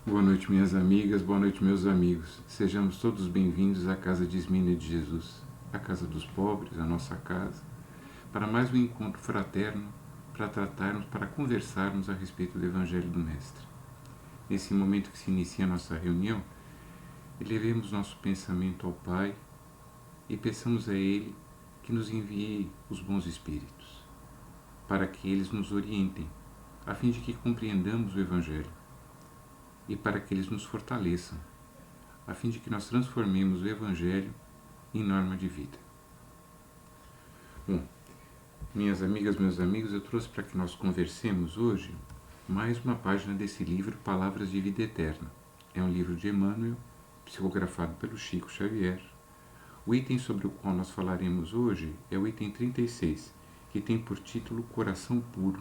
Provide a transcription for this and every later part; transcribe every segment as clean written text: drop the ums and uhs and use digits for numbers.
Boa noite, minhas amigas, boa noite, meus amigos. Sejamos todos bem-vindos à Casa de Esmina de Jesus, a casa dos pobres, a nossa casa, para mais um encontro fraterno, para conversarmos a respeito do Evangelho do Mestre. Nesse momento que se inicia a nossa reunião, elevemos nosso pensamento ao Pai e peçamos a Ele que nos envie os bons Espíritos, para que eles nos orientem, a fim de que compreendamos o Evangelho e para que eles nos fortaleçam, a fim de que nós transformemos o Evangelho em norma de vida. Bom, minhas amigas, meus amigos, eu trouxe para que nós conversemos hoje mais uma página desse livro, Palavras de Vida Eterna. É um livro de Emmanuel, psicografado pelo Chico Xavier. O item sobre o qual nós falaremos hoje é o item 36, que tem por título Coração Puro.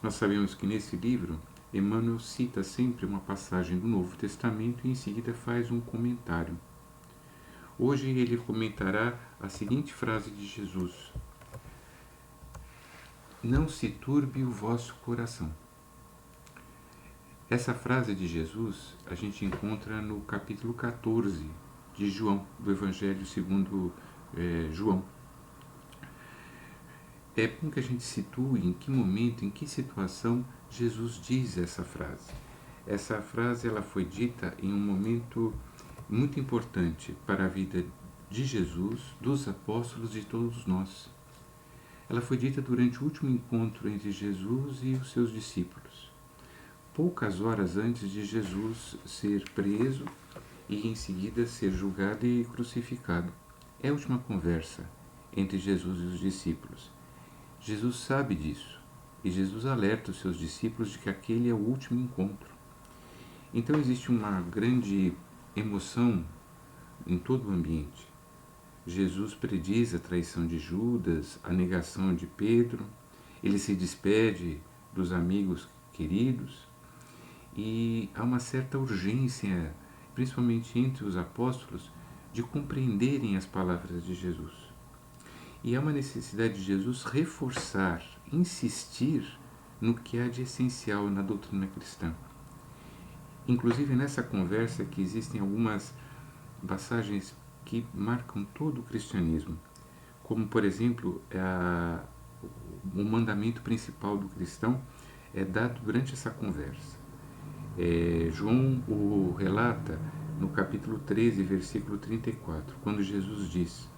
Nós sabemos que nesse livro Emmanuel cita sempre uma passagem do Novo Testamento e em seguida faz um comentário. Hoje ele comentará a seguinte frase de Jesus: não se turbe o vosso coração. Essa frase de Jesus a gente encontra no capítulo 14 de João, do Evangelho segundo João. É bom que a gente situe em que momento, em que situação Jesus diz essa frase. Essa frase ela foi dita em um momento muito importante para a vida de Jesus, dos apóstolos e de todos nós. Ela foi dita durante o último encontro entre Jesus e os seus discípulos, poucas horas antes de Jesus ser preso e em seguida ser julgado e crucificado. É a última conversa entre Jesus e os discípulos. Jesus sabe disso e Jesus alerta os seus discípulos de que aquele é o último encontro. Então existe uma grande emoção em todo o ambiente. Jesus prediz a traição de Judas, a negação de Pedro, ele se despede dos amigos queridos e há uma certa urgência, principalmente entre os apóstolos, de compreenderem as palavras de Jesus. E há uma necessidade de Jesus reforçar, insistir no que há de essencial na doutrina cristã. Inclusive nessa conversa que existem algumas passagens que marcam todo o cristianismo, como por exemplo o mandamento principal do cristão é dado durante essa conversa. João o relata no capítulo 13, versículo 34, quando Jesus diz: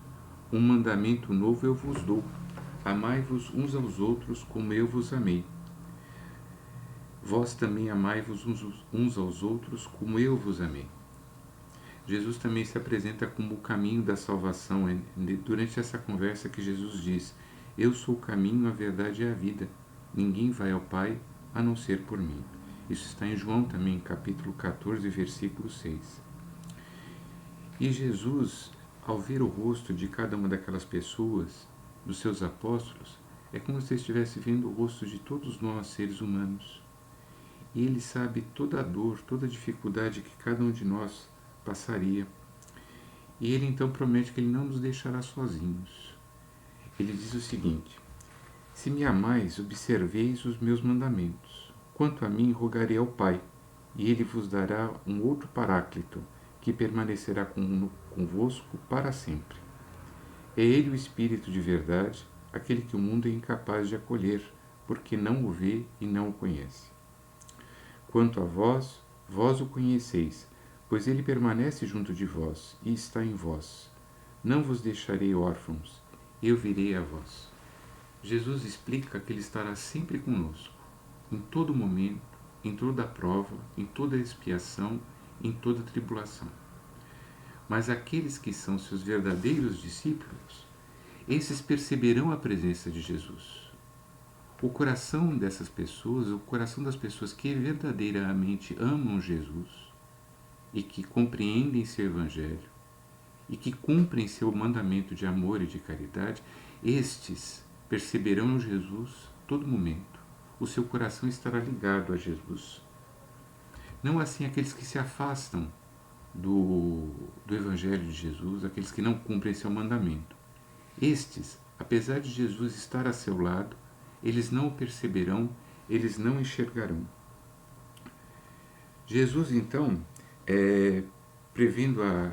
um mandamento novo eu vos dou, amai-vos uns aos outros como eu vos amei. Vós também amai-vos uns aos outros como eu vos amei. Jesus também se apresenta como o caminho da salvação. Durante essa conversa que Jesus diz: eu sou o caminho, a verdade e a vida. Ninguém vai ao Pai a não ser por mim. Isso está em João também, capítulo 14, versículo 6. E Jesus, ao ver o rosto de cada uma daquelas pessoas, dos seus apóstolos, é como se estivesse vendo o rosto de todos nós, seres humanos. E ele sabe toda a dor, toda a dificuldade que cada um de nós passaria. E ele então promete que ele não nos deixará sozinhos. Ele diz o seguinte: se me amais, observeis os meus mandamentos. Quanto a mim, rogarei ao Pai, e ele vos dará um outro Paráclito, que permanecerá convosco para sempre. É ele o Espírito de verdade, aquele que o mundo é incapaz de acolher, porque não o vê e não o conhece. Quanto a vós, vós o conheceis, pois ele permanece junto de vós e está em vós. Não vos deixarei órfãos, eu virei a vós. Jesus explica que ele estará sempre conosco, em todo momento, em toda a prova, em toda a expiação, em toda a tribulação. Mas aqueles que são seus verdadeiros discípulos, esses perceberão a presença de Jesus. O coração dessas pessoas, o coração das pessoas que verdadeiramente amam Jesus e que compreendem seu Evangelho e que cumprem seu mandamento de amor e de caridade, estes perceberão Jesus todo momento. O seu coração estará ligado a Jesus. Não assim aqueles que se afastam do Evangelho de Jesus, aqueles que não cumprem seu mandamento. Estes, apesar de Jesus estar a seu lado, eles não o perceberão, eles não enxergarão. Jesus, então, prevendo a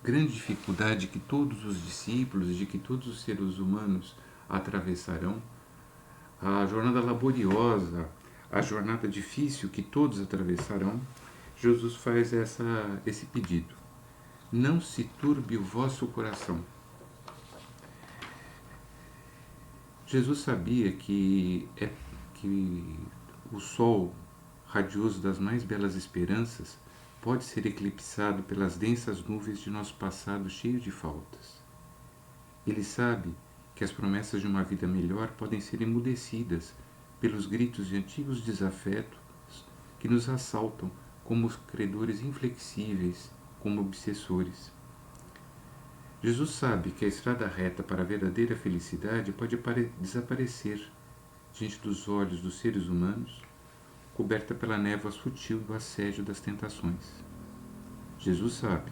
grande dificuldade que todos os discípulos, de que todos os seres humanos atravessarão, a jornada laboriosa, a jornada difícil que todos atravessarão, Jesus faz esse pedido: não se turbe o vosso coração. Jesus sabia que o sol radioso das mais belas esperanças pode ser eclipsado pelas densas nuvens de nosso passado cheio de faltas. Ele sabe que as promessas de uma vida melhor podem ser emudecidas pelos gritos de antigos desafetos que nos assaltam como credores inflexíveis, como obsessores. Jesus sabe que a estrada reta para a verdadeira felicidade pode desaparecer diante dos olhos dos seres humanos, coberta pela névoa sutil do assédio das tentações. Jesus sabe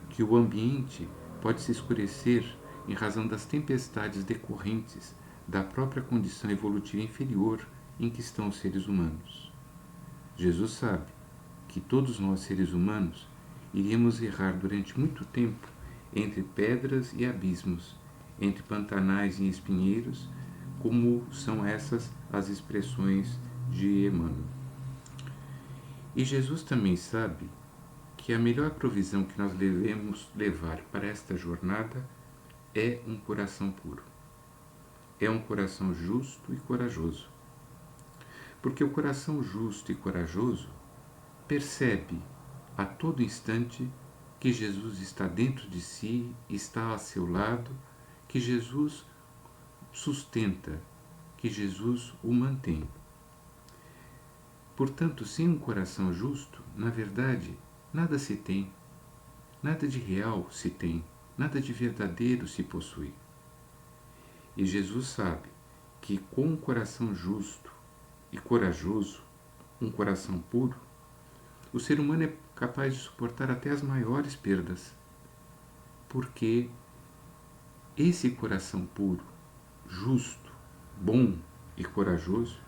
que o ambiente pode se escurecer em razão das tempestades decorrentes da própria condição evolutiva inferior em que estão os seres humanos. Jesus sabe que todos nós, seres humanos, iríamos errar durante muito tempo entre pedras e abismos, entre pantanais e espinheiros, como são essas as expressões de Emmanuel. E Jesus também sabe que a melhor provisão que nós devemos levar para esta jornada é um coração puro. É um coração justo e corajoso. Porque o coração justo e corajoso percebe a todo instante que Jesus está dentro de si, está a seu lado, que Jesus sustenta, que Jesus o mantém. Portanto, sem um coração justo, na verdade, nada se tem, nada de real se tem, nada de verdadeiro se possui. E Jesus sabe que com um coração justo e corajoso, um coração puro, o ser humano é capaz de suportar até as maiores perdas, porque esse coração puro, justo, bom e corajoso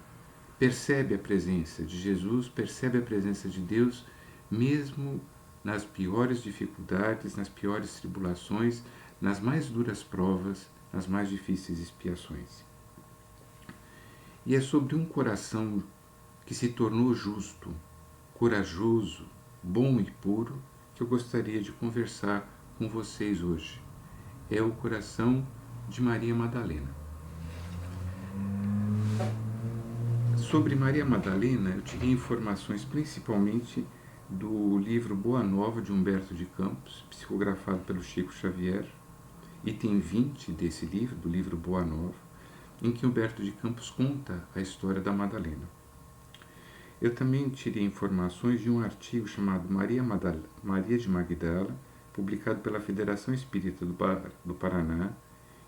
percebe a presença de Jesus, percebe a presença de Deus, mesmo nas piores dificuldades, nas piores tribulações, nas mais duras provas, nas mais difíceis expiações. E é sobre um coração que se tornou justo, corajoso, bom e puro que eu gostaria de conversar com vocês hoje. É o coração de Maria Madalena. Sobre Maria Madalena, eu tirei informações principalmente do livro Boa Nova, de Humberto de Campos, psicografado pelo Chico Xavier, item 20 desse livro, do livro Boa Nova, em que Humberto de Campos conta a história da Madalena. Eu também tirei informações de um artigo chamado Maria de Magdala, publicado pela Federação Espírita do Paraná,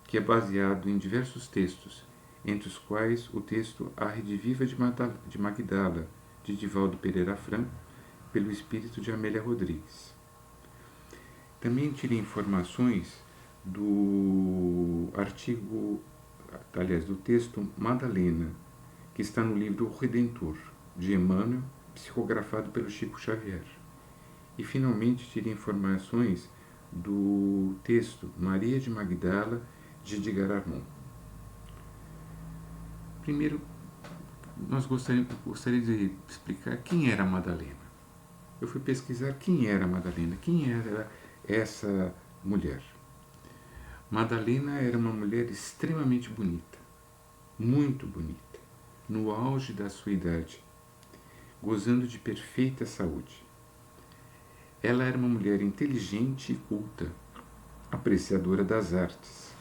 que é baseado em diversos textos, entre os quais o texto A Rede Viva de Magdala, de Divaldo Pereira Franco, pelo espírito de Amélia Rodrigues. Também tirei informações do do texto Madalena, que está no livro O Redentor, de Emmanuel, psicografado pelo Chico Xavier. E finalmente tirei informações do texto Maria de Magdala, de Edgar Armand. Primeiro, gostaria de explicar quem era Madalena. Eu fui pesquisar quem era Madalena, quem era essa mulher. Madalena era uma mulher extremamente bonita, muito bonita, no auge da sua idade, gozando de perfeita saúde. Ela era uma mulher inteligente e culta, apreciadora das artes.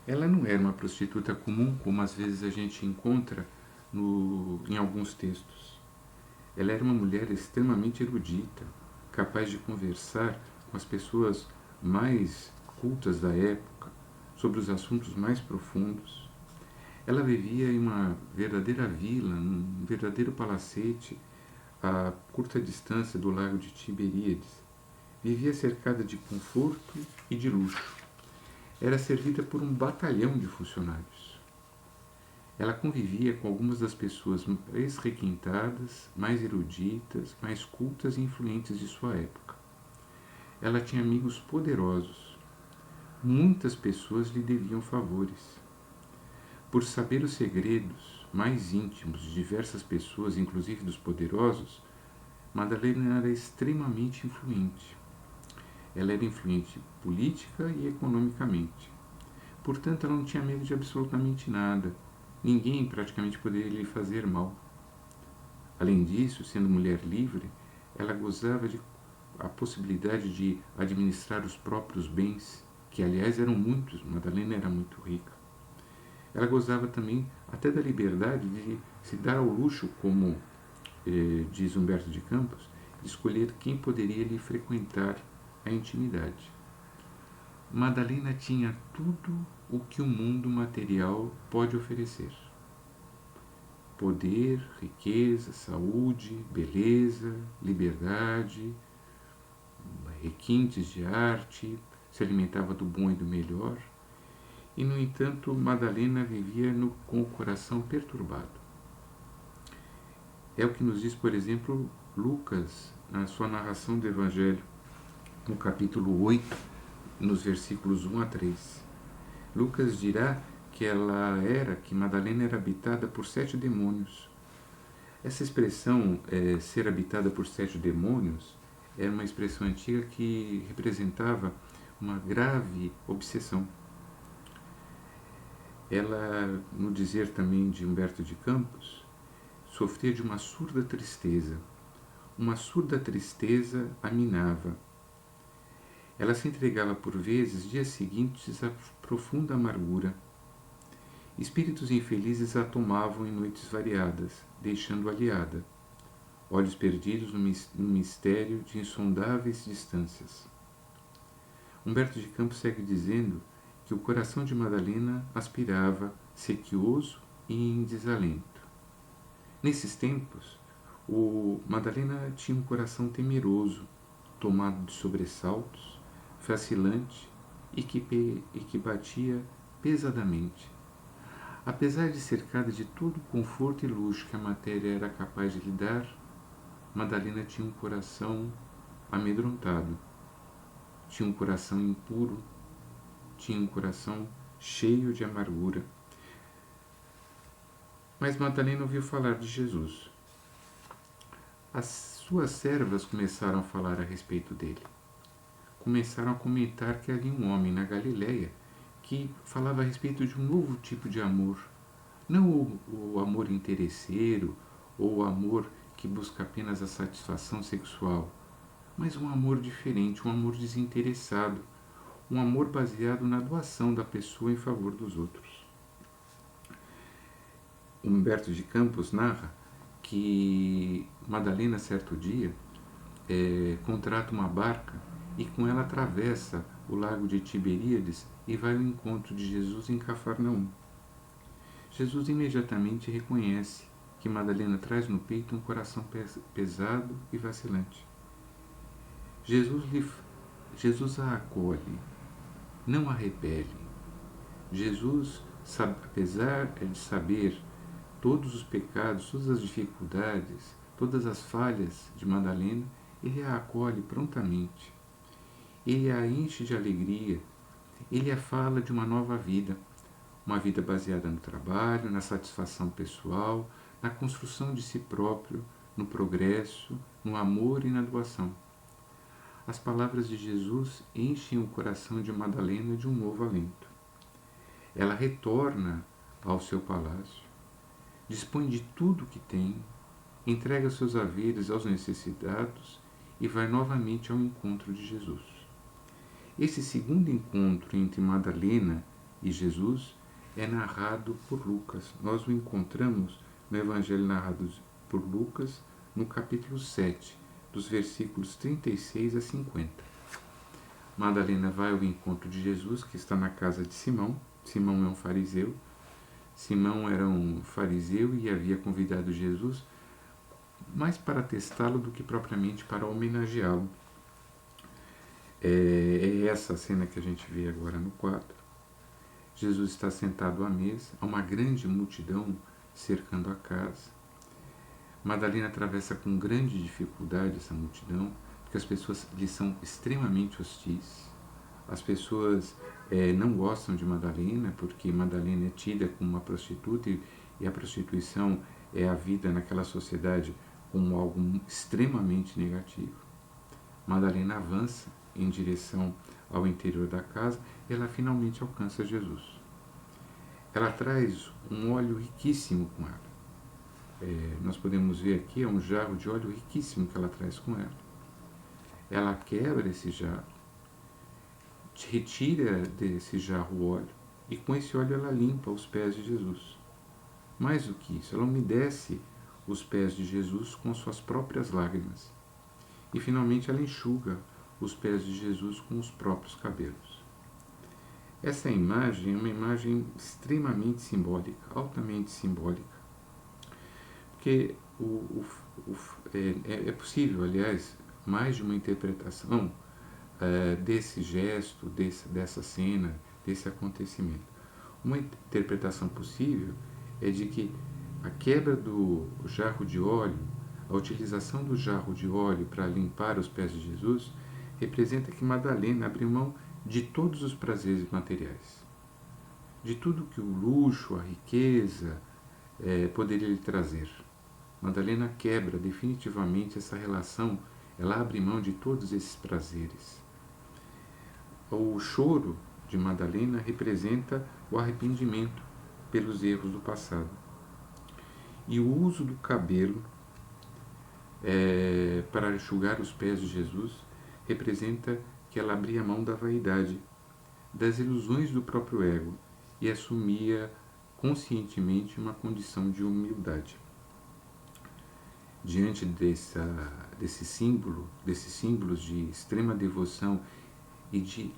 Ela não era uma prostituta comum, como às vezes a gente encontra em alguns textos. Ela era uma mulher extremamente erudita, capaz de conversar com as pessoas mais cultas da época, sobre os assuntos mais profundos. Ela vivia em uma verdadeira vila, num verdadeiro palacete, a curta distância do lago de Tiberíades. Vivia cercada de conforto e de luxo. Era servida por um batalhão de funcionários. Ela convivia com algumas das pessoas mais requintadas, mais eruditas, mais cultas e influentes de sua época. Ela tinha amigos poderosos. Muitas pessoas lhe deviam favores. Por saber os segredos mais íntimos de diversas pessoas, inclusive dos poderosos, Madalena era extremamente influente. Ela era influente política e economicamente. Portanto, ela não tinha medo de absolutamente nada. Ninguém praticamente poderia lhe fazer mal. Além disso, sendo mulher livre, ela gozava de a possibilidade de administrar os próprios bens, que aliás eram muitos. Madalena era muito rica. Ela gozava também até da liberdade de se dar ao luxo, como diz Humberto de Campos, de escolher quem poderia lhe frequentar a intimidade. Madalena tinha tudo o que o mundo material pode oferecer: poder, riqueza, saúde, beleza, liberdade, requintes de arte, se alimentava do bom e do melhor. E, no entanto, Madalena vivia com o coração perturbado. É o que nos diz, por exemplo, Lucas, na sua narração do Evangelho, no capítulo 8, nos versículos 1 a 3. Lucas dirá que Madalena era habitada por 7 demônios. Essa expressão, ser habitada por 7 demônios, era uma expressão antiga que representava uma grave obsessão. Ela, no dizer também de Humberto de Campos, sofria de uma surda tristeza. Uma surda tristeza a minava. Ela se entregava por vezes dias seguintes a profunda amargura. Espíritos infelizes a tomavam em noites variadas, deixando-a aliada, olhos perdidos no mistério de insondáveis distâncias. Humberto de Campos segue dizendo que o coração de Madalena aspirava, sequioso e em desalento. Nesses tempos, Madalena tinha um coração temeroso, tomado de sobressaltos, vacilante e que batia pesadamente. Apesar de cercada de todo o conforto e luxo que a matéria era capaz de lhe dar, Madalena tinha um coração amedrontado, tinha um coração impuro, tinha um coração cheio de amargura. Mas Madalena ouviu falar de Jesus. As suas servas começaram a falar a respeito dele. Começaram a comentar que havia um homem na Galileia que falava a respeito de um novo tipo de amor. Não o amor interesseiro ou o amor que busca apenas a satisfação sexual, mas um amor diferente, um amor desinteressado, um amor baseado na doação da pessoa em favor dos outros. Humberto de Campos narra que Madalena, certo dia, contrata uma barca e com ela atravessa o lago de Tiberíades e vai ao encontro de Jesus em Cafarnaum. Jesus imediatamente reconhece que Madalena traz no peito um coração pesado e vacilante. Jesus a acolhe, não a repele. Jesus, apesar de saber todos os pecados, todas as dificuldades, todas as falhas de Madalena, ele a acolhe prontamente. Ele a enche de alegria, ele a fala de uma nova vida, uma vida baseada no trabalho, na satisfação pessoal, na construção de si próprio, no progresso, no amor e na doação. As palavras de Jesus enchem o coração de Madalena de um novo alento. Ela retorna ao seu palácio, dispõe de tudo o que tem, entrega seus haveres aos necessitados e vai novamente ao encontro de Jesus. Esse segundo encontro entre Madalena e Jesus é narrado por Lucas. Nós o encontramos no Evangelho narrado por Lucas, no capítulo 7, dos versículos 36 a 50. Madalena vai ao encontro de Jesus, que está na casa de Simão. Simão é um fariseu. Simão era um fariseu e havia convidado Jesus mais para testá-lo do que propriamente para homenageá-lo. É essa a cena que a gente vê agora no quadro. Jesus está sentado à mesa, há uma grande multidão cercando a casa. Madalena atravessa com grande dificuldade essa multidão, porque as pessoas lhe são extremamente hostis. As pessoas não gostam de Madalena, porque Madalena é tida como uma prostituta e a prostituição é a vida naquela sociedade como algo extremamente negativo. Madalena avança em direção ao interior da casa e ela finalmente alcança Jesus. Ela traz um óleo riquíssimo com ela. Nós podemos ver aqui, é um jarro de óleo riquíssimo que ela traz com ela. Ela quebra esse jarro, retira desse jarro o óleo, e com esse óleo ela limpa os pés de Jesus. Mais do que isso, ela umedece os pés de Jesus com suas próprias lágrimas. E finalmente ela enxuga os pés de Jesus com os próprios cabelos. Essa imagem é uma imagem extremamente simbólica, altamente simbólica, porque é possível, aliás, mais de uma interpretação desse gesto, dessa cena, desse acontecimento. Uma interpretação possível é de que a quebra do jarro de óleo, a utilização do jarro de óleo para limpar os pés de Jesus, representa que Madalena abriu mão de todos os prazeres materiais, de tudo que o luxo, a riqueza poderia lhe trazer. Madalena quebra definitivamente essa relação, ela abre mão de todos esses prazeres. O choro de Madalena representa o arrependimento pelos erros do passado. E o uso do cabelo para enxugar os pés de Jesus representa que ela abria mão da vaidade, das ilusões do próprio ego e assumia conscientemente uma condição de humildade. Diante desses símbolos de extrema devoção e de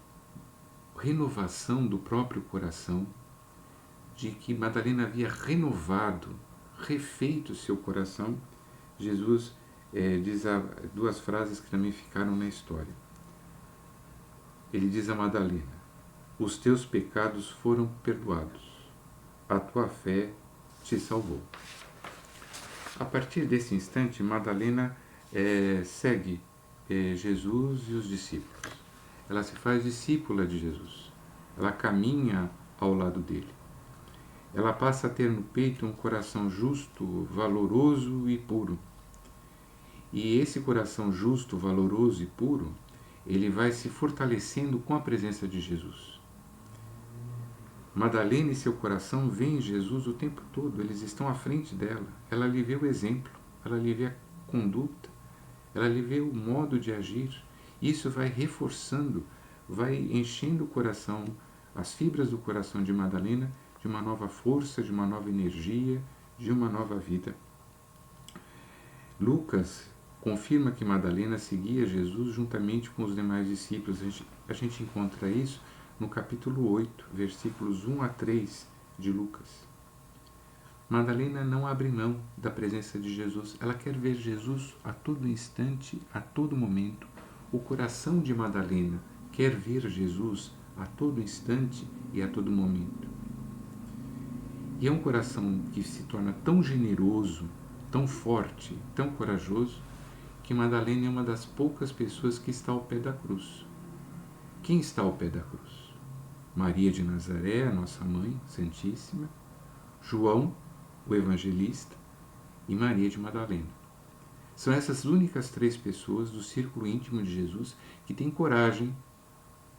renovação do próprio coração, de que Madalena havia renovado, refeito seu coração, Jesus diz duas frases que também ficaram na história. Ele diz a Madalena: os teus pecados foram perdoados, a tua fé te salvou. A partir desse instante, Madalena segue Jesus e os discípulos. Ela se faz discípula de Jesus. Ela caminha ao lado dele. Ela passa a ter no peito um coração justo, valoroso e puro. E esse coração justo, valoroso e puro, ele vai se fortalecendo com a presença de Jesus. Madalena e seu coração veem Jesus o tempo todo, eles estão à frente dela. Ela lhe vê o exemplo, ela lhe vê a conduta, ela lhe vê o modo de agir. Isso vai reforçando, vai enchendo o coração, as fibras do coração de Madalena, de uma nova força, de uma nova energia, de uma nova vida. Lucas confirma que Madalena seguia Jesus juntamente com os demais discípulos. A gente encontra isso no capítulo 8, versículos 1 a 3 de Lucas. Madalena não abre mão da presença de Jesus. Ela quer ver Jesus a todo instante, a todo momento. O coração de Madalena quer ver Jesus a todo instante e a todo momento. E é um coração que se torna tão generoso, tão forte, tão corajoso, que Madalena é uma das poucas pessoas que está ao pé da cruz. Quem está ao pé da cruz? Maria de Nazaré, a nossa mãe santíssima, João, o evangelista, e Maria de Madalena. São essas únicas três pessoas do círculo íntimo de Jesus que têm coragem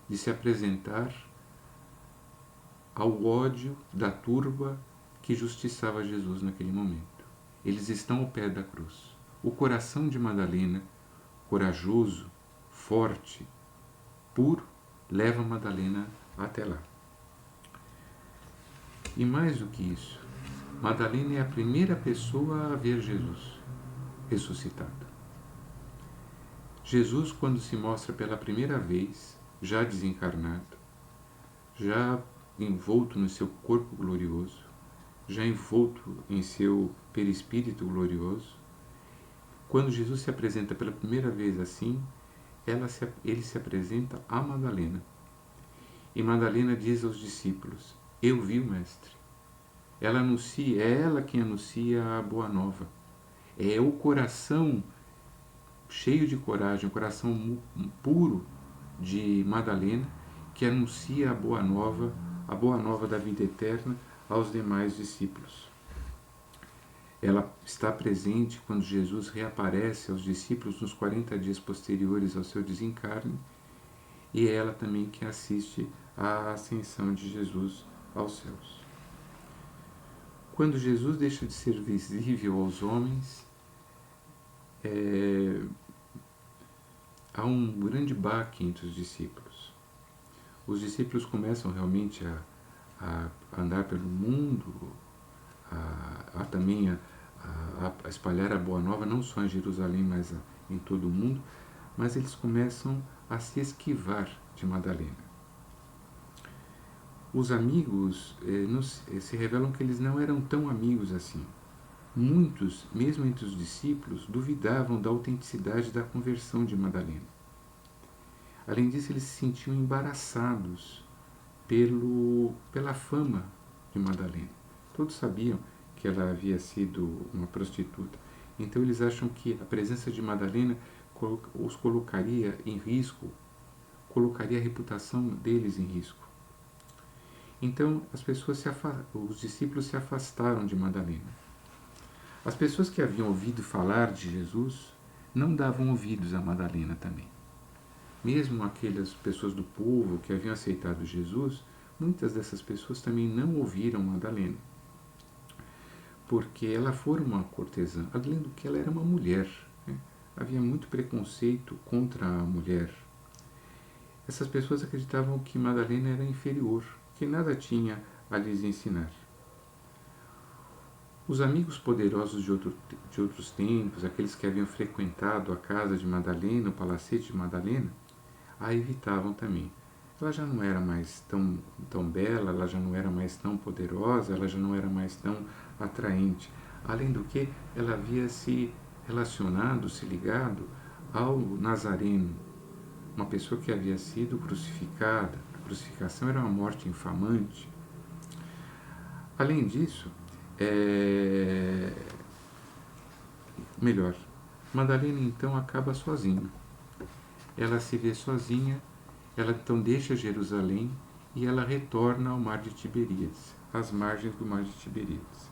de se apresentar ao ódio da turba que justiçava Jesus naquele momento. Eles estão ao pé da cruz. O coração de Madalena, corajoso, forte, puro, leva Madalena até lá. E mais do que isso, Madalena é a primeira pessoa a ver Jesus ressuscitado. Jesus, quando se mostra pela primeira vez, já desencarnado, já envolto no seu corpo glorioso, já envolto em seu perispírito glorioso, quando Jesus se apresenta pela primeira vez assim, ele se apresenta a Madalena. E Madalena diz aos discípulos: Eu vi o Mestre. Ela anuncia, é ela quem anuncia a boa nova. É o coração cheio de coragem, o coração puro de Madalena, que anuncia a boa nova da vida eterna aos demais discípulos. Ela está presente quando Jesus reaparece aos discípulos nos 40 dias posteriores ao seu desencarne, e é ela também que assiste à ascensão de Jesus aos céus. Quando Jesus deixa de ser visível aos homens, há um grande baque entre os discípulos. Os discípulos começam realmente a andar pelo mundo, também a espalhar a boa nova, não só em Jerusalém, mas em todo o mundo, mas eles começam a se esquivar de Madalena. Os amigos se revelam que eles não eram tão amigos assim. Muitos, mesmo entre os discípulos, duvidavam da autenticidade da conversão de Madalena. Além disso, eles se sentiam embaraçados pela fama de Madalena. Todos sabiam que ela havia sido uma prostituta. Então eles acham que a presença de Madalena os colocaria em risco, colocaria a reputação deles em risco. Então os discípulos se afastaram de Madalena. As pessoas que haviam ouvido falar de Jesus não davam ouvidos a Madalena também. Mesmo aquelas pessoas do povo que haviam aceitado Jesus, muitas dessas pessoas também não ouviram Madalena, porque ela fora uma cortesã, além do que ela era uma mulher. Né? Havia muito preconceito contra a mulher. Essas pessoas acreditavam que Madalena era inferior, que nada tinha a lhes ensinar. Os amigos poderosos de outros tempos, aqueles que haviam frequentado a casa de Madalena, o palacete de Madalena, a evitavam também. Ela já não era mais tão bela, ela já não era mais tão poderosa, ela já não era mais tão atraente. Além do que, ela havia se relacionado, se ligado ao Nazareno, uma pessoa que havia sido crucificada. A crucificação era uma morte infamante. Além disso, Madalena então acaba sozinha. Ela se vê sozinha, ela então deixa Jerusalém e ela retorna ao mar de Tiberíades, às margens do mar de Tiberíades.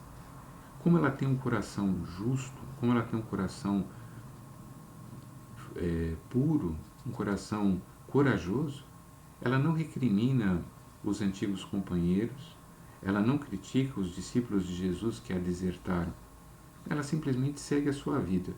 Como ela tem um coração justo, como ela tem um coração puro, um coração corajoso, ela não recrimina os antigos companheiros, ela não critica os discípulos de Jesus que a desertaram, ela simplesmente segue a sua vida.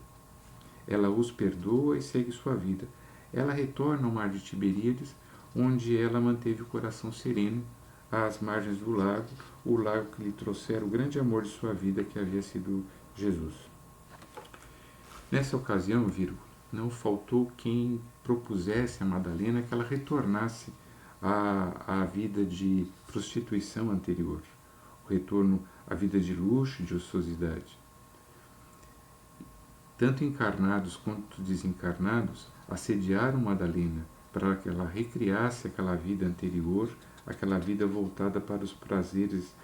Ela os perdoa e segue sua vida. Ela retorna ao mar de Tiberíades, onde ela manteve o coração sereno às margens do lago, o lago que lhe trouxera o grande amor de sua vida, que havia sido Jesus. Nessa ocasião, não faltou quem propusesse a Madalena que ela retornasse à vida de prostituição anterior, o retorno à vida de luxo e de ociosidade. Tanto encarnados quanto desencarnados assediaram Madalena para que ela recriasse aquela vida anterior, aquela vida voltada para os prazeres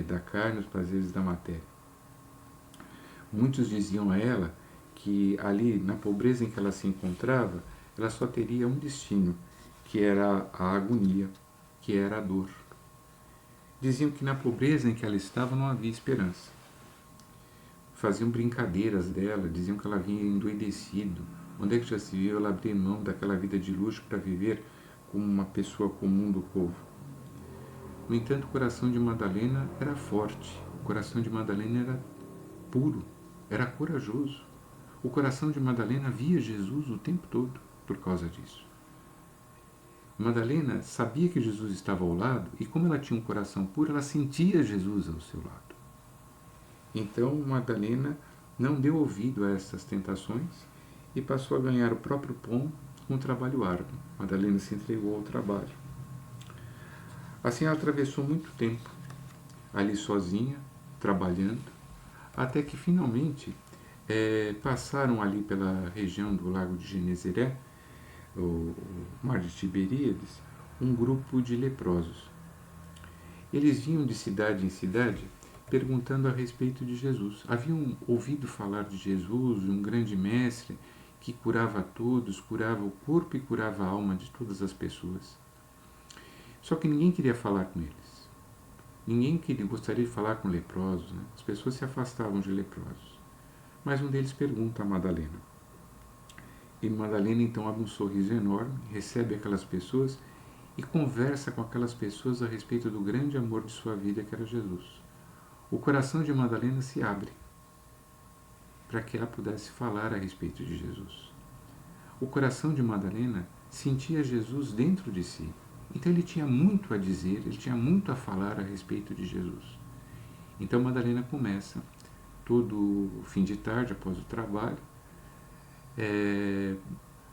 da carne, os prazeres da matéria. Muitos diziam a ela que ali, na pobreza em que ela se encontrava, ela só teria um destino, que era a agonia, que era a dor. Diziam que na pobreza em que ela estava não havia esperança. Faziam brincadeiras dela, diziam que ela vinha endoidecido. Onde é que já se viu ela abrir mão daquela vida de luxo para viver como uma pessoa comum do povo? No entanto, o coração de Madalena era forte, o coração de Madalena era puro, era corajoso. O coração de Madalena via Jesus o tempo todo por causa disso. Madalena sabia que Jesus estava ao lado e, como ela tinha um coração puro, ela sentia Jesus ao seu lado. Então, Madalena não deu ouvido a essas tentações e passou a ganhar o próprio pão com um trabalho árduo. Madalena se entregou ao trabalho. Assim, ela atravessou muito tempo ali sozinha, trabalhando, até que finalmente passaram ali pela região do lago de Genezaré, o mar de Tiberíades, um grupo de leprosos. Eles vinham de cidade em cidade perguntando a respeito de Jesus. Haviam ouvido falar de Jesus, um grande mestre que curava a todos, curava o corpo e curava a alma de todas as pessoas. Só que ninguém queria falar com eles. Ninguém gostaria de falar com leprosos, né? As pessoas se afastavam de leprosos. Mas um deles pergunta a Madalena. E Madalena então abre um sorriso enorme, recebe aquelas pessoas e conversa com aquelas pessoas a respeito do grande amor de sua vida, que era Jesus. O coração de Madalena se abre para que ela pudesse falar a respeito de Jesus. O coração de Madalena sentia Jesus dentro de si. Então ele tinha muito a dizer, ele tinha muito a falar a respeito de Jesus. Então Madalena começa, todo fim de tarde, após o trabalho,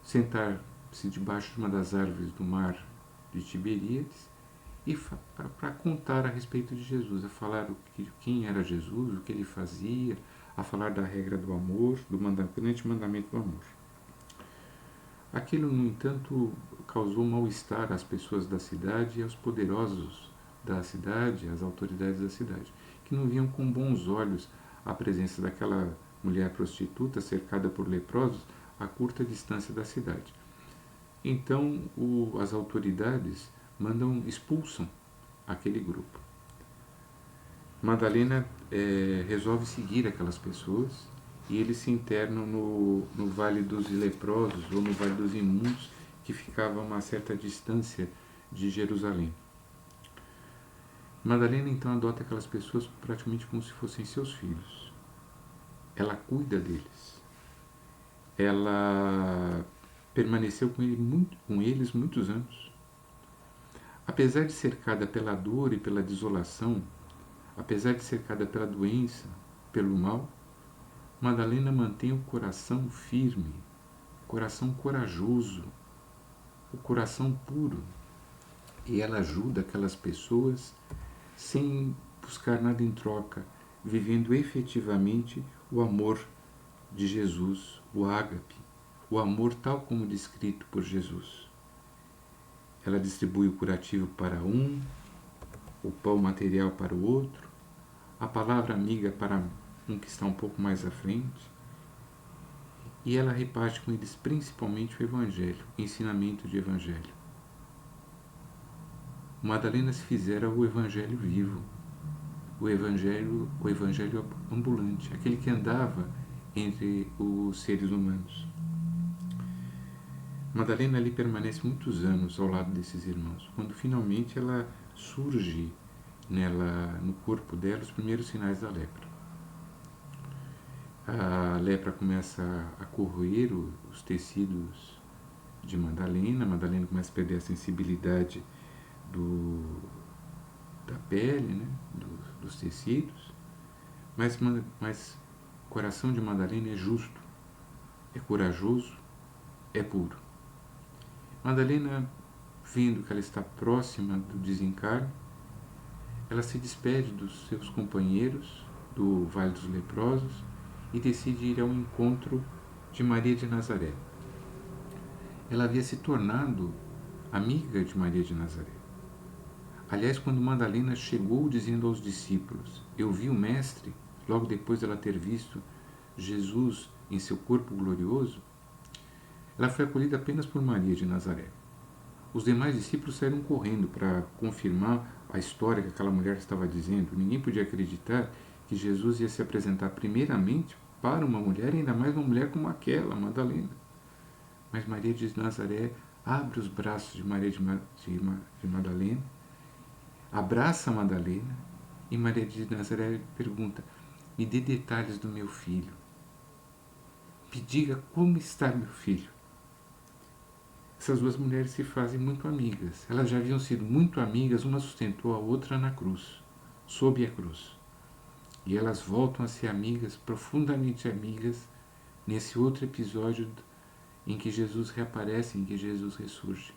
sentar-se debaixo de uma das árvores do mar de Tiberíades e para contar a respeito de Jesus, a falar quem era Jesus, o que ele fazia, a falar da regra do amor, do grande mandamento do amor. Aquilo, no entanto, causou mal-estar às pessoas da cidade e aos poderosos da cidade, às autoridades da cidade, que não viam com bons olhos a presença daquela mulher prostituta cercada por leprosos a curta distância da cidade. Então, as autoridades expulsam aquele grupo. Madalena resolve seguir aquelas pessoas e eles se internam no Vale dos Leprosos ou no Vale dos Imundos, que ficava a uma certa distância de Jerusalém. Madalena então adota aquelas pessoas praticamente como se fossem seus filhos. Ela cuida deles. Ela permaneceu com eles muitos anos. Apesar de cercada pela dor e pela desolação, apesar de cercada pela doença, pelo mal, Madalena mantém o coração firme, o coração corajoso, o coração puro. E ela ajuda aquelas pessoas sem buscar nada em troca, vivendo efetivamente o amor de Jesus, o ágape, o amor tal como descrito por Jesus. Ela distribui o curativo para um, o pão material para o outro, a palavra amiga para um que está um pouco mais à frente, e ela reparte com eles principalmente o Evangelho, o ensinamento de Evangelho. Madalena se fizera o Evangelho vivo, o Evangelho ambulante, aquele que andava entre os seres humanos. Madalena ali permanece muitos anos ao lado desses irmãos, quando finalmente ela surge no corpo dela os primeiros sinais da lepra. A lepra começa a corroer os tecidos de Madalena. Madalena começa a perder a sensibilidade da pele, né, dos tecidos, mas o coração de Madalena é justo, é corajoso, é puro. Madalena, vendo que ela está próxima do desencarne, ela se despede dos seus companheiros do Vale dos Leprosos e decide ir ao encontro de Maria de Nazaré. Ela havia se tornado amiga de Maria de Nazaré. Aliás, quando Madalena chegou dizendo aos discípulos: "Eu vi o Mestre", logo depois de ela ter visto Jesus em seu corpo glorioso, ela foi acolhida apenas por Maria de Nazaré. Os demais discípulos saíram correndo para confirmar a história que aquela mulher estava dizendo. Ninguém podia acreditar que Jesus ia se apresentar primeiramente para uma mulher, ainda mais uma mulher como aquela, Madalena. Mas Maria de Nazaré abre os braços de Maria de Madalena, abraça Madalena, e Maria de Nazaré pergunta: "Me dê detalhes do meu filho. Me diga como está meu filho." Essas duas mulheres se fazem muito amigas. Elas já haviam sido muito amigas, uma sustentou a outra na cruz, sob a cruz. E elas voltam a ser amigas, profundamente amigas, nesse outro episódio em que Jesus reaparece, em que Jesus ressurge.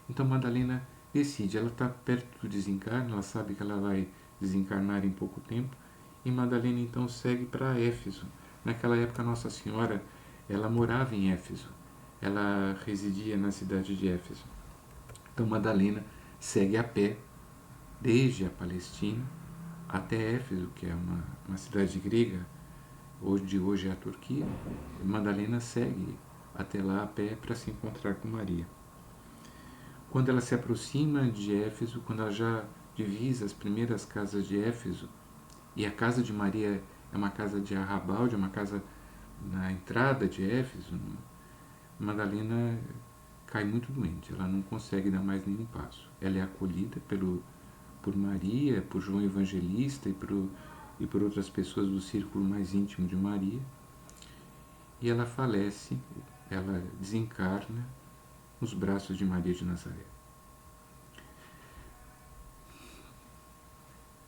Então Madalena decide, ela está perto do desencarne, ela sabe que ela vai desencarnar em pouco tempo, e Madalena então segue para Éfeso. Naquela época Nossa Senhora, ela morava em Éfeso, ela residia na cidade de Éfeso. Então Madalena segue a pé desde a Palestina até Éfeso, que é uma cidade grega, hoje é a Turquia. Madalena segue até lá a pé para se encontrar com Maria. Quando ela se aproxima de Éfeso, quando ela já divisa as primeiras casas de Éfeso, e a casa de Maria é uma casa de arrabalde, é uma casa na entrada de Éfeso, Madalena cai muito doente, ela não consegue dar mais nenhum passo. Ela é acolhida por Maria, por João Evangelista e por outras pessoas do círculo mais íntimo de Maria, e ela falece, ela desencarna nos braços de Maria de Nazaré.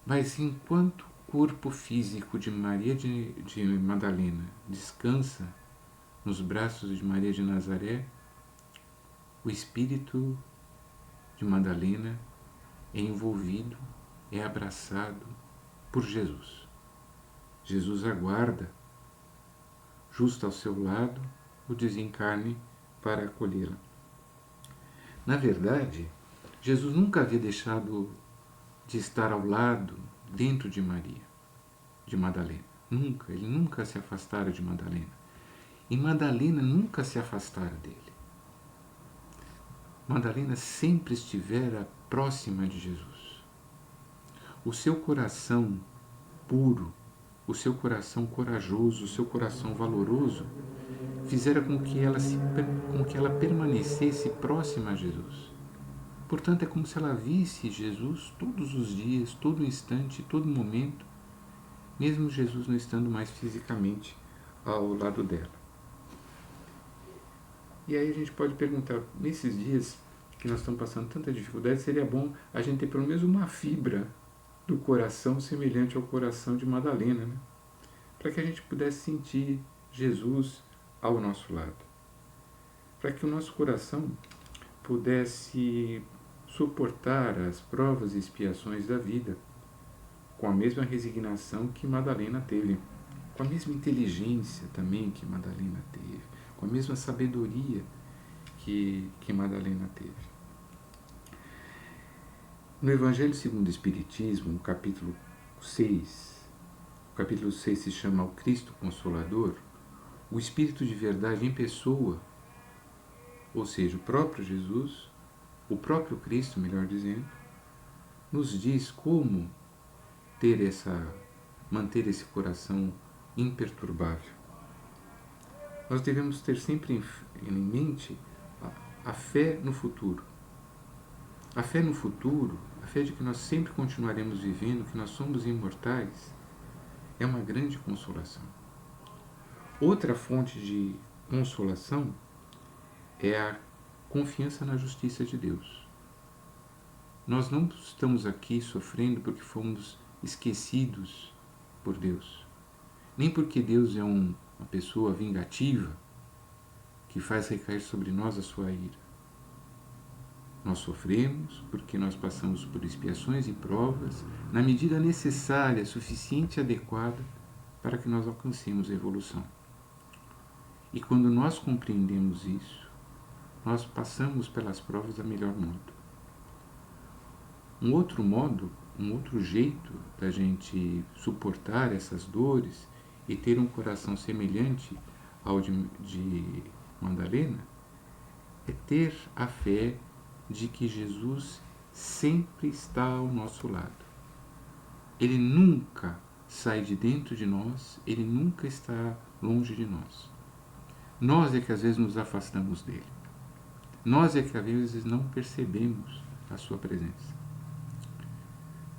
Mas enquanto o corpo físico de Maria de Madalena descansa nos braços de Maria de Nazaré, o espírito de Madalena é envolvido, é abraçado por Jesus. Jesus aguarda, justo ao seu lado, o desencarne para acolhê-la. Na verdade, Jesus nunca havia deixado de estar ao lado, dentro de Maria, de Madalena. Nunca, ele nunca se afastara de Madalena. E Madalena nunca se afastara dele. Madalena sempre estivera próxima de Jesus. O seu coração puro, o seu coração corajoso, o seu coração valoroso, fizera com que ela permanecesse próxima a Jesus. Portanto, é como se ela visse Jesus todos os dias, todo instante, todo momento, mesmo Jesus não estando mais fisicamente ao lado dela. E aí a gente pode perguntar, nesses dias que nós estamos passando tanta dificuldade, seria bom a gente ter pelo menos uma fibra do coração semelhante ao coração de Madalena, né? Para que a gente pudesse sentir Jesus ao nosso lado. Para que o nosso coração pudesse suportar as provas e expiações da vida com a mesma resignação que Madalena teve, com a mesma inteligência também que Madalena teve, com a mesma sabedoria que Madalena teve. No Evangelho segundo o Espiritismo, no capítulo 6, o capítulo 6 se chama O Cristo Consolador, o Espírito de verdade em pessoa, ou seja, o próprio Jesus, o próprio Cristo, melhor dizendo, nos diz como manter esse coração imperturbável. Nós devemos ter sempre em mente a fé no futuro. A fé no futuro, a fé de que nós sempre continuaremos vivendo, que nós somos imortais, é uma grande consolação. Outra fonte de consolação é a confiança na justiça de Deus. Nós não estamos aqui sofrendo porque fomos esquecidos por Deus, nem porque Deus é uma pessoa vingativa que faz recair sobre nós a sua ira. Nós sofremos porque nós passamos por expiações e provas na medida necessária, suficiente e adequada para que nós alcancemos a evolução. E quando nós compreendemos isso, nós passamos pelas provas da melhor modo. Um outro jeito da gente suportar essas dores e ter um coração semelhante ao de Madalena é ter a fé de que Jesus sempre está ao nosso lado. Ele nunca sai de dentro de nós, ele nunca está longe de nós. Nós é que às vezes nos afastamos dele. Nós é que às vezes não percebemos a sua presença.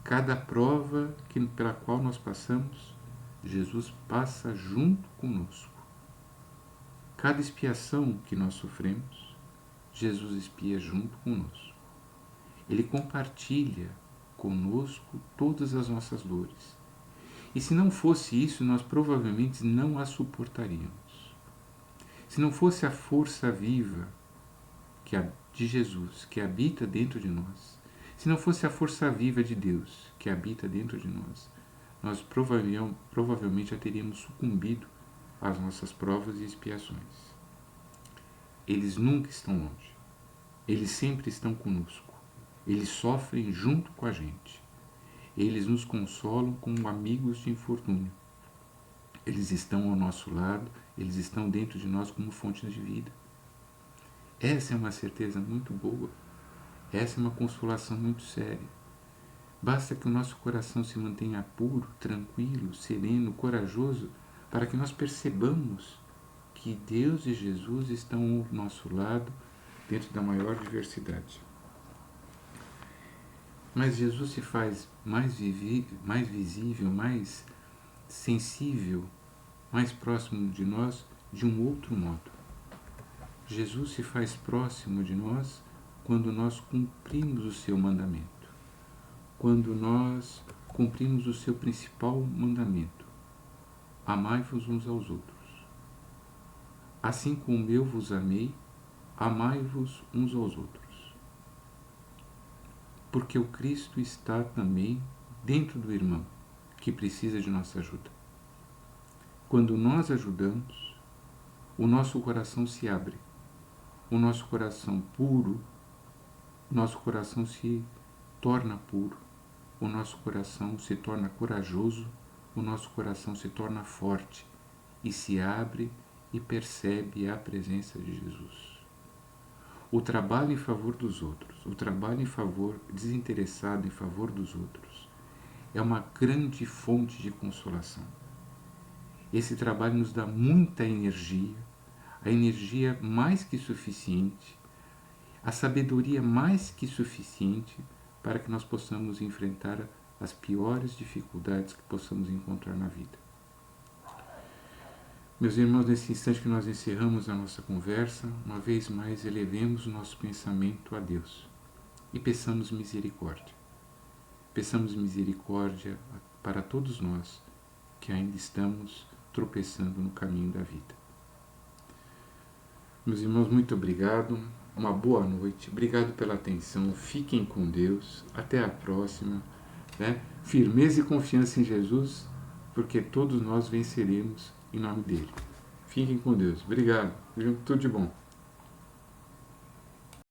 Cada prova pela qual nós passamos, Jesus passa junto conosco. Cada expiação que nós sofremos, Jesus expia junto conosco. Ele compartilha conosco todas as nossas dores. E se não fosse isso, nós provavelmente não a suportaríamos. Se não fosse a força viva de Jesus, que habita dentro de nós, se não fosse a força viva de Deus, que habita dentro de nós provavelmente já teríamos sucumbido às nossas provas e expiações. Eles nunca estão longe. Eles sempre estão conosco. Eles sofrem junto com a gente. Eles nos consolam como amigos de infortúnio. Eles estão ao nosso lado, eles estão dentro de nós como fonte de vida. Essa é uma certeza muito boa. Essa é uma consolação muito séria. Basta que o nosso coração se mantenha puro, tranquilo, sereno, corajoso, para que nós percebamos que Deus e Jesus estão ao nosso lado dentro da maior diversidade. Mas Jesus se faz mais visível, mais sensível, mais próximo de nós de um outro modo. Jesus se faz próximo de nós quando nós cumprimos o seu mandamento. Quando nós cumprimos o seu principal mandamento: amai-vos uns aos outros. Assim como eu vos amei, amai-vos uns aos outros. Porque o Cristo está também dentro do irmão que precisa de nossa ajuda. Quando nós ajudamos, o nosso coração se abre, o nosso coração puro, nosso coração se torna puro, o nosso coração se torna corajoso, o nosso coração se torna forte e se abre e percebe a presença de Jesus. O trabalho em favor dos outros, o trabalho em favor, desinteressado em favor dos outros, é uma grande fonte de consolação. Esse trabalho nos dá muita energia, a energia mais que suficiente, a sabedoria mais que suficiente para que nós possamos enfrentar as piores dificuldades que possamos encontrar na vida. Meus irmãos, nesse instante que nós encerramos a nossa conversa, uma vez mais elevemos o nosso pensamento a Deus e peçamos misericórdia. Peçamos misericórdia para todos nós que ainda estamos tropeçando no caminho da vida. Meus irmãos, muito obrigado, uma boa noite, obrigado pela atenção, fiquem com Deus, até a próxima, Firmeza e confiança em Jesus, porque todos nós venceremos em nome dele. Fiquem com Deus. Obrigado. Tudo de bom.